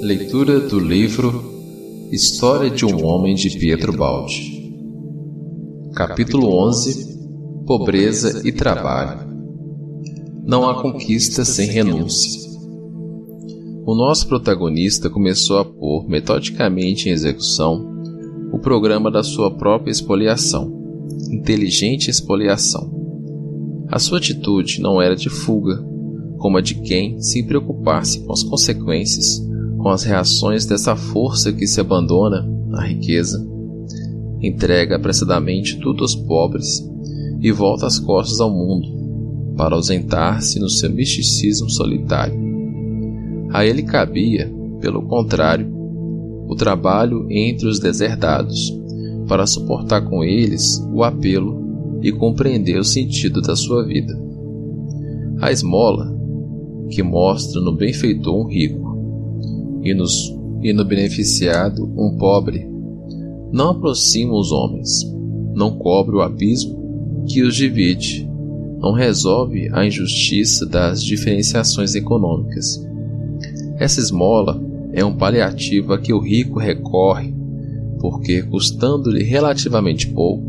Leitura do livro História de um Homem de Pietro Baldi. Capítulo 11. Pobreza e Trabalho. Não há conquista sem renúncia. O nosso protagonista começou a pôr metodicamente em execução o programa da sua própria expoliação, inteligente expoliação. A sua atitude não era de fuga, como a de quem se preocupasse com as consequências, com as reações dessa força que se abandona à riqueza, entrega apressadamente tudo aos pobres e volta as costas ao mundo, para ausentar-se no seu misticismo solitário. A ele cabia, pelo contrário, o trabalho entre os deserdados, para suportar com eles o apelo e compreender o sentido da sua vida. A esmola, que mostra no benfeitor um rico e no beneficiado um pobre, não aproxima os homens, não cobre o abismo que os divide, não resolve a injustiça das diferenciações econômicas. Essa esmola é um paliativo a que o rico recorre, porque, custando-lhe relativamente pouco,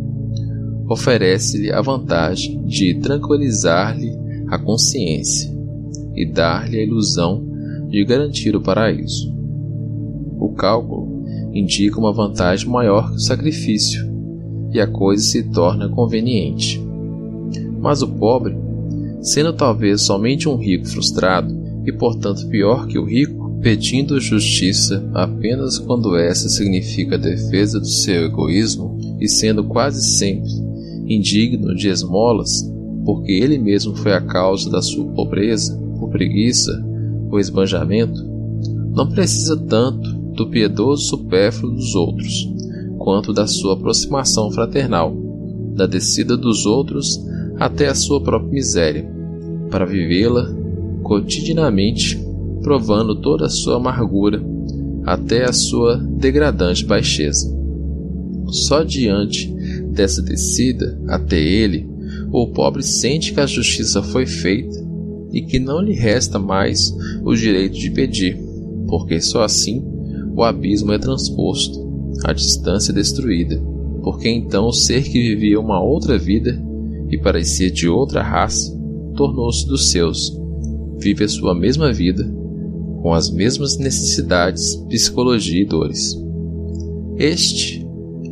oferece-lhe a vantagem de tranquilizar-lhe a consciência e dar-lhe a ilusão de garantir o paraíso. O cálculo indica uma vantagem maior que o sacrifício, e a coisa se torna conveniente. Mas o pobre, sendo talvez somente um rico frustrado, e portanto pior que o rico, pedindo justiça apenas quando essa significa a defesa do seu egoísmo, e sendo quase sempre indigno de esmolas, porque ele mesmo foi a causa da sua pobreza, por preguiça ou esbanjamento, não precisa tanto do piedoso supérfluo dos outros, quanto da sua aproximação fraternal, da descida dos outros até a sua própria miséria, para vivê-la cotidianamente, provando toda a sua amargura até a sua degradante baixeza. Só diante dessa descida até ele, o pobre sente que a justiça foi feita e que não lhe resta mais o direito de pedir, porque só assim o abismo é transposto, a distância destruída, porque então o ser que vivia uma outra vida e parecia de outra raça, tornou-se dos seus, vive a sua mesma vida, com as mesmas necessidades, psicologia e dores. Este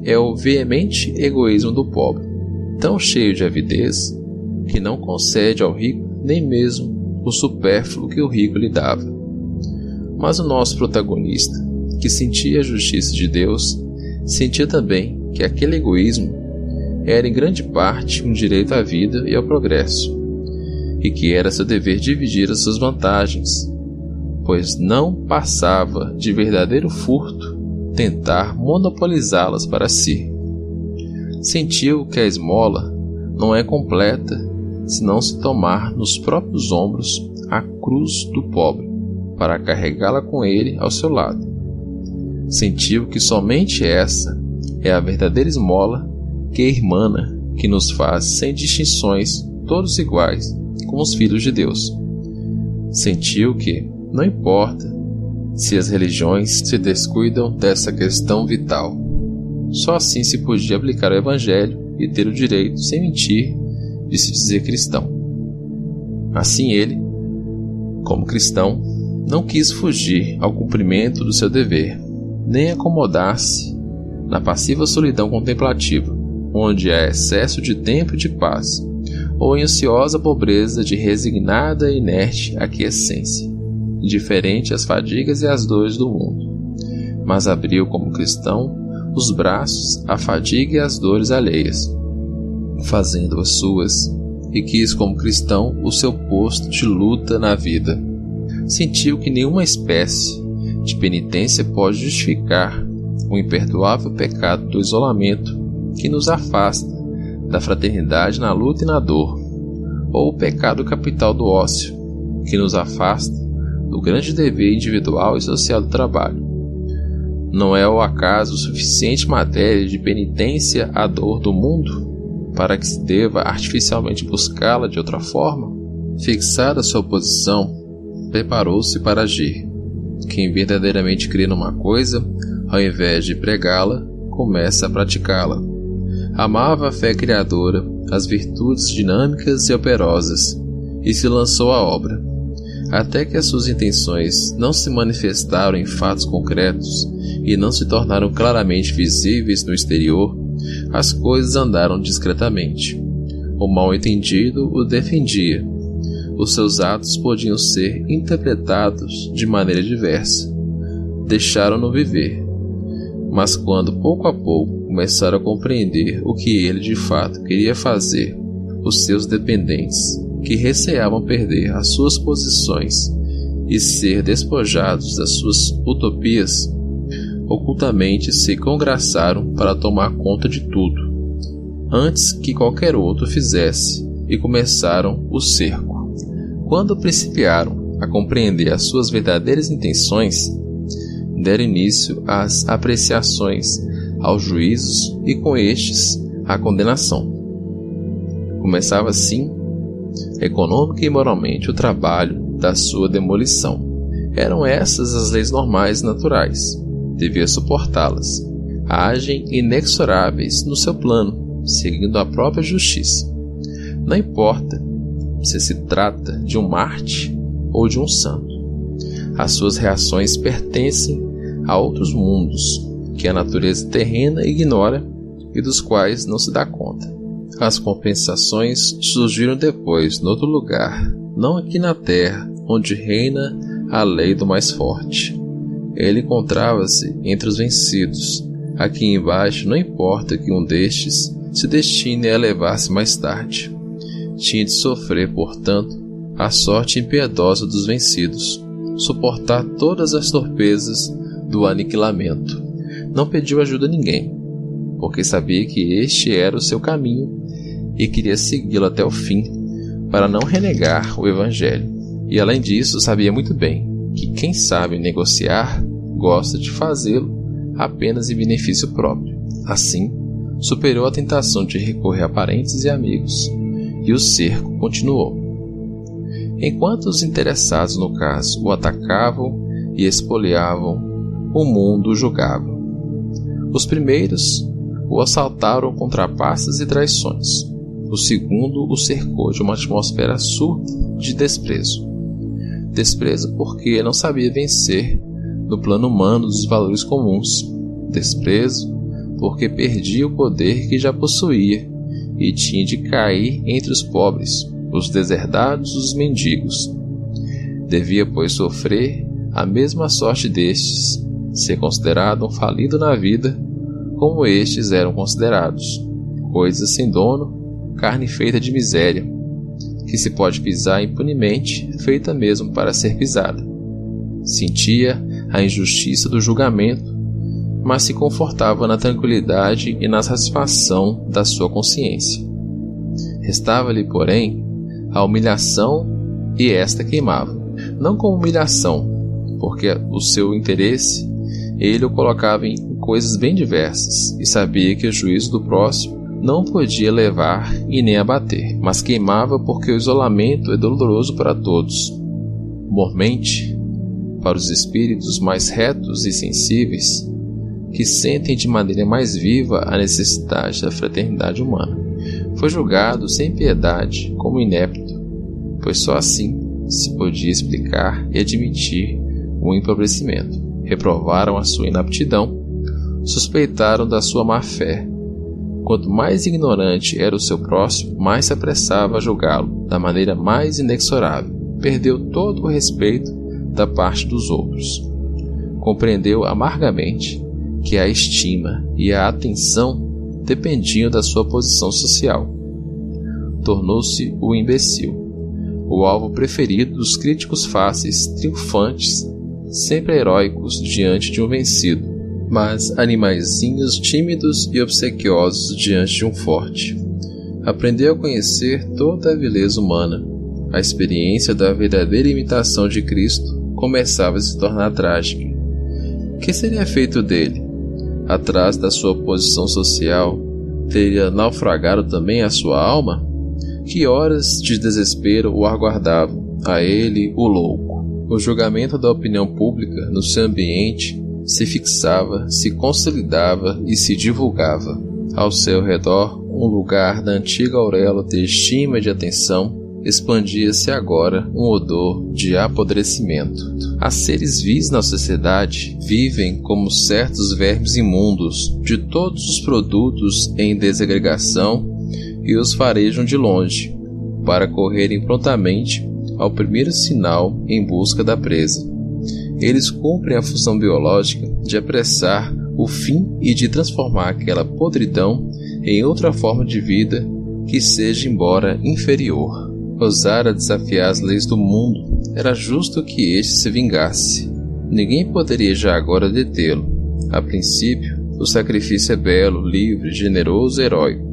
é o veemente egoísmo do pobre, tão cheio de avidez, que não concede ao rico nem mesmo o supérfluo que o rico lhe dava. Mas o nosso protagonista, que sentia a justiça de Deus, sentia também que aquele egoísmo era em grande parte um direito à vida e ao progresso, e que era seu dever dividir as suas vantagens, pois não passava de verdadeiro furto tentar monopolizá-las para si. Sentiu que a esmola não é completa se não se tomar nos próprios ombros a cruz do pobre, para carregá-la com ele ao seu lado. Sentiu que somente essa é a verdadeira esmola que é irmana, que nos faz sem distinções, todos iguais, como os filhos de Deus. Sentiu que, não importa se as religiões se descuidam dessa questão vital, só assim se podia aplicar o Evangelho e ter o direito, sem mentir, de se dizer cristão. Assim ele, como cristão, não quis fugir ao cumprimento do seu dever, nem acomodar-se na passiva solidão contemplativa, onde há excesso de tempo e de paz, ou em ansiosa pobreza de resignada e inerte aquiescência, indiferente às fadigas e às dores do mundo, mas abriu como cristão os braços à fadiga e às dores alheias, fazendo-as suas, e quis como cristão o seu posto de luta na vida. Sentiu que nenhuma espécie de penitência pode justificar o imperdoável pecado do isolamento que nos afasta da fraternidade na luta e na dor, ou o pecado capital do ócio, que nos afasta do grande dever individual e social do trabalho. Não é ao acaso suficiente matéria de penitência à dor do mundo, para que se deva artificialmente buscá-la de outra forma? Fixada sua posição, preparou-se para agir. Quem verdadeiramente crê numa coisa, ao invés de pregá-la, começa a praticá-la. Amava a fé criadora, as virtudes dinâmicas e operosas, e se lançou à obra. Até que as suas intenções não se manifestaram em fatos concretos e não se tornaram claramente visíveis no exterior, as coisas andaram discretamente. O mal-entendido o defendia. Os seus atos podiam ser interpretados de maneira diversa. Deixaram-no viver. Mas quando, pouco a pouco, começaram a compreender o que ele de fato queria fazer, os seus dependentes, que receavam perder as suas posições e ser despojados das suas utopias, ocultamente se congraçaram para tomar conta de tudo, antes que qualquer outro fizesse, e começaram o cerco. Quando principiaram a compreender as suas verdadeiras intenções, deram início às apreciações, aos juízos e com estes à condenação. Começava assim, econômica e moralmente, o trabalho da sua demolição. Eram essas as leis normais e naturais. Devia suportá-las. Agem inexoráveis no seu plano, seguindo a própria justiça. Não importa se trata de um Marte ou de um santo. As suas reações pertencem a outros mundos que a natureza terrena ignora e dos quais não se dá conta. As compensações surgiram depois, noutro lugar, não aqui na Terra, onde reina a lei do mais forte. Ele encontrava-se entre os vencidos. Aqui embaixo, não importa que um destes se destine a elevar-se mais tarde. Tinha de sofrer, portanto, a sorte impiedosa dos vencidos, suportar todas as torpezas do aniquilamento. Não pediu ajuda a ninguém, porque sabia que este era o seu caminho e queria segui-lo até o fim, para não renegar o Evangelho. E além disso, sabia muito bem que quem sabe negociar gosta de fazê-lo apenas em benefício próprio. Assim, superou a tentação de recorrer a parentes e amigos, e o cerco continuou. Enquanto os interessados no caso o atacavam e expoliavam, o mundo o julgava. Os primeiros o assaltaram com trapaças e traições. O segundo o cercou de uma atmosfera surda de desprezo. Desprezo porque não sabia vencer no plano humano dos valores comuns. Desprezo porque perdia o poder que já possuía e tinha de cair entre os pobres, os deserdados, os mendigos. Devia, pois, sofrer a mesma sorte destes, ser considerado um falido na vida, como estes eram considerados, coisas sem dono, carne feita de miséria, que se pode pisar impunemente, feita mesmo para ser pisada. Sentia a injustiça do julgamento, mas se confortava na tranquilidade e na satisfação da sua consciência. Restava-lhe, porém, a humilhação, e esta queimava, não como humilhação, porque o seu interesse ele o colocava em coisas bem diversas, e sabia que o juízo do próximo não podia levar e nem abater, mas queimava porque o isolamento é doloroso para todos. Mormente, para os espíritos mais retos e sensíveis, que sentem de maneira mais viva a necessidade da fraternidade humana. Foi julgado sem piedade como inepto, pois só assim se podia explicar e admitir o empobrecimento. Reprovaram a sua inaptidão, suspeitaram da sua má-fé. Quanto mais ignorante era o seu próximo, mais se apressava a julgá-lo da maneira mais inexorável. Perdeu todo o respeito da parte dos outros. Compreendeu amargamente que a estima e a atenção dependiam da sua posição social. Tornou-se o imbecil, o alvo preferido dos críticos fáceis, triunfantes, sempre heróicos diante de um vencido, mas animaizinhos tímidos e obsequiosos diante de um forte. Aprendeu a conhecer toda a vileza humana. A experiência da verdadeira imitação de Cristo começava a se tornar trágica. Que seria feito dele? Atrás da sua posição social, teria naufragado também a sua alma? Que horas de desespero o aguardavam, a ele, o louco? O julgamento da opinião pública no seu ambiente se fixava, se consolidava e se divulgava. Ao seu redor, um lugar da antiga auréola de estima e de atenção, expandia-se agora um odor de apodrecimento. As seres vis na sociedade vivem como certos vermes imundos de todos os produtos em desagregação e os farejam de longe, para correrem prontamente ao primeiro sinal em busca da presa. Eles cumprem a função biológica de apressar o fim e de transformar aquela podridão em outra forma de vida que seja embora inferior. Ousara desafiar as leis do mundo, era justo que este se vingasse. Ninguém poderia já agora detê-lo. A princípio, o sacrifício é belo, livre, generoso e heróico.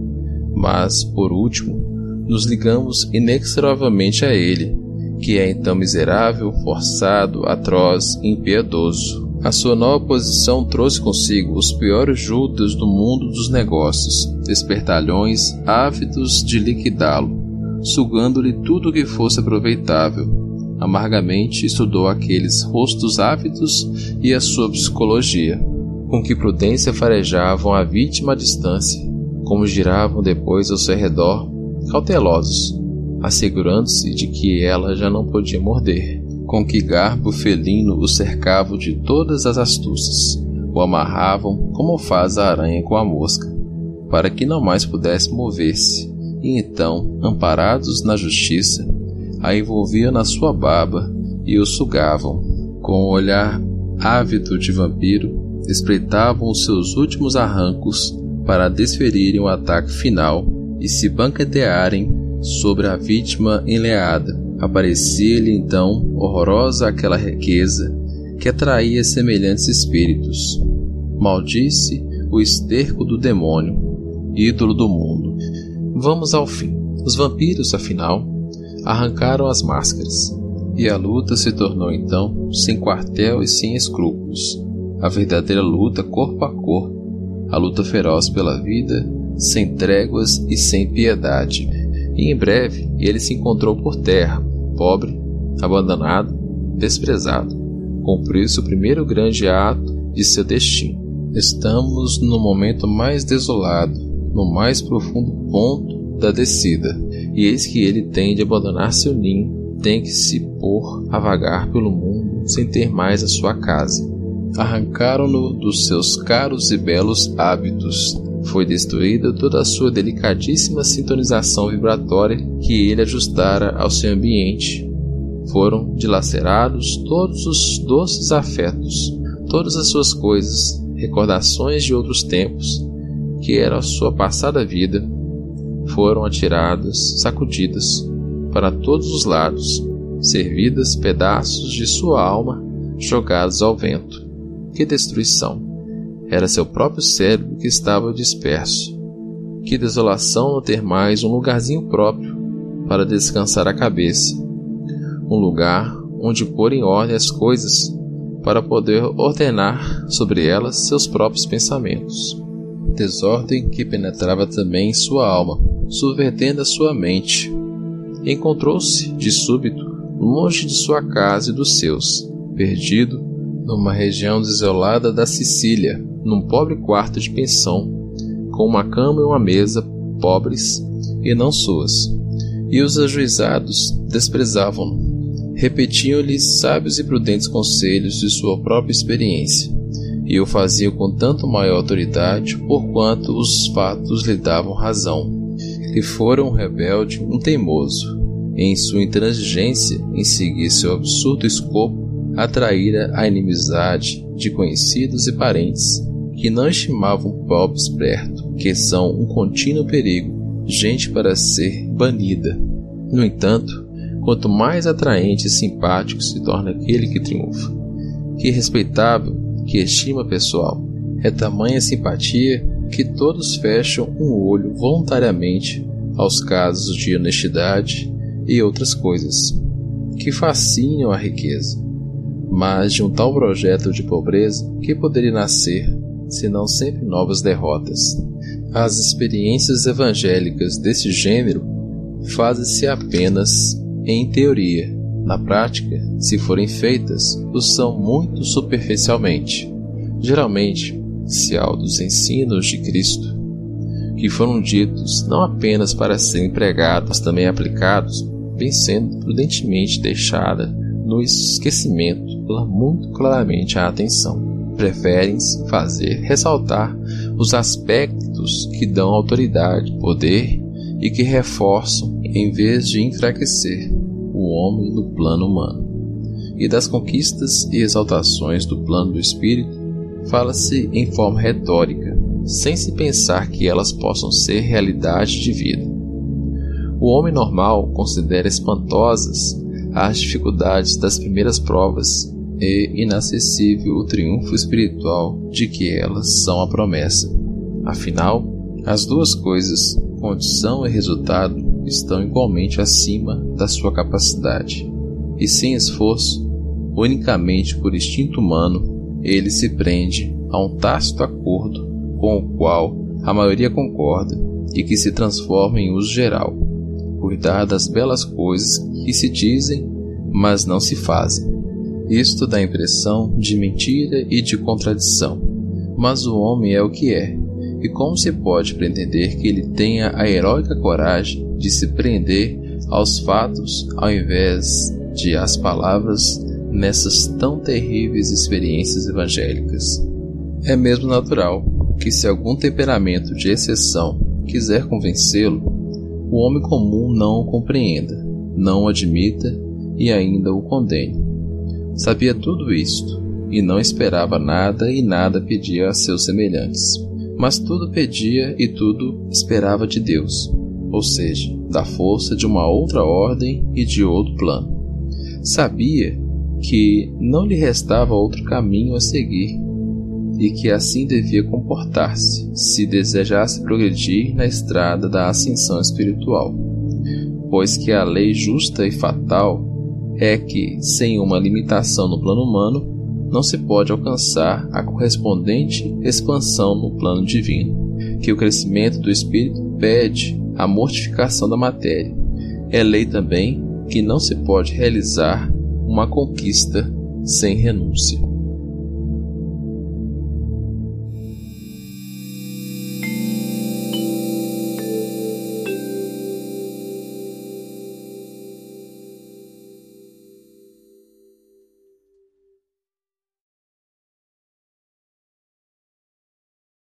Mas, por último, nos ligamos inexoravelmente a ele, que é então miserável, forçado, atroz e impiedoso. A sua nova posição trouxe consigo os piores Judas do mundo dos negócios, espertalhões ávidos de liquidá-lo, sugando-lhe tudo o que fosse aproveitável. Amargamente estudou aqueles rostos ávidos e a sua psicologia, com que prudência farejavam a vítima à distância, como giravam depois ao seu redor, cautelosos, assegurando-se de que ela já não podia morder. Com que garbo felino o cercavam de todas as astúcias, o amarravam como faz a aranha com a mosca, para que não mais pudesse mover-se, e então, amparados na justiça, a envolviam na sua baba e o sugavam. Com o olhar ávido de vampiro, espreitavam os seus últimos arrancos para desferirem o ataque final e se banquetearem sobre a vítima enleada. Aparecia-lhe então horrorosa aquela riqueza que atraía semelhantes espíritos. Maldisse o esterco do demônio, ídolo do mundo. Vamos ao fim. Os vampiros, afinal, arrancaram as máscaras, e a luta se tornou então sem quartel e sem escrúpulos. A verdadeira luta corpo a corpo, a luta feroz pela vida, sem tréguas e sem piedade. E em breve ele se encontrou por terra, pobre, abandonado, desprezado. Cumpriu-se o primeiro grande ato de seu destino. Estamos no momento mais desolado, no mais profundo ponto da descida, e eis que ele tem de abandonar seu ninho, tem que se pôr a vagar pelo mundo sem ter mais a sua casa. Arrancaram-no dos seus caros e belos hábitos. Foi destruída toda a sua delicadíssima sintonização vibratória que ele ajustara ao seu ambiente. Foram dilacerados todos os doces afetos, todas as suas coisas, recordações de outros tempos, que era a sua passada vida, foram atiradas, sacudidas, para todos os lados, servidas pedaços de sua alma jogados ao vento. Que destruição! Era seu próprio cérebro que estava disperso. Que desolação não ter mais um lugarzinho próprio para descansar a cabeça. Um lugar onde pôr em ordem as coisas para poder ordenar sobre elas seus próprios pensamentos. Desordem que penetrava também em sua alma, subvertendo a sua mente. Encontrou-se, de súbito, longe de sua casa e dos seus, perdido numa região desolada da Sicília, num pobre quarto de pensão, com uma cama e uma mesa pobres e não suas. E os ajuizados desprezavam-no, repetiam-lhe sábios e prudentes conselhos de sua própria experiência, e o faziam com tanto maior autoridade, porquanto os fatos lhe davam razão. E fora um rebelde, um teimoso, em sua intransigência em seguir seu absurdo escopo, atraíra a inimizade de conhecidos e parentes, que não estimavam pobres perto, que são um contínuo perigo, gente para ser banida. No entanto, quanto mais atraente e simpático se torna aquele que triunfa, que respeitável, que estima pessoal, é tamanha simpatia que todos fecham um olho voluntariamente aos casos de honestidade e outras coisas que fascinam a riqueza. Mas de um tal projeto de pobreza que poderia nascer, senão sempre novas derrotas. As experiências evangélicas desse gênero fazem-se apenas em teoria, Na prática, se forem feitas, o são muito superficialmente. Geralmente, se há dos ensinos de Cristo, que foram ditos não apenas para serem pregados, mas também aplicados, vem sendo prudentemente deixada no esquecimento pela muito claramente a atenção. Preferem-se fazer ressaltar os aspectos que dão autoridade, poder e que reforçam em vez de enfraquecer o homem no plano humano. E das conquistas e exaltações do plano do espírito fala-se em forma retórica, sem se pensar que elas possam ser realidade de vida. O homem normal considera espantosas as dificuldades das primeiras provas e inacessível o triunfo espiritual de que elas são a promessa. Afinal, as duas coisas, condição e resultado, estão igualmente acima da sua capacidade. E sem esforço, unicamente por instinto humano, ele se prende a um tácito acordo com o qual a maioria concorda e que se transforma em uso geral. Cuidar das belas coisas que se dizem, mas não se fazem. Isto dá a impressão de mentira e de contradição. Mas o homem é o que é, e como se pode pretender que ele tenha a heróica coragem de se prender aos fatos ao invés de às palavras nessas tão terríveis experiências evangélicas? É mesmo natural que, se algum temperamento de exceção quiser convencê-lo, o homem comum não o compreenda, não o admita e ainda o condene. Sabia tudo isto, e não esperava nada e nada pedia a seus semelhantes. Mas tudo pedia e tudo esperava de Deus, ou seja, da força de uma outra ordem e de outro plano. Sabia que não lhe restava outro caminho a seguir, e que assim devia comportar-se, se desejasse progredir na estrada da ascensão espiritual, pois que a lei justa e fatal é que, sem uma limitação no plano humano, não se pode alcançar a correspondente expansão no plano divino, que o crescimento do espírito pede a mortificação da matéria. É lei também que não se pode realizar uma conquista sem renúncia.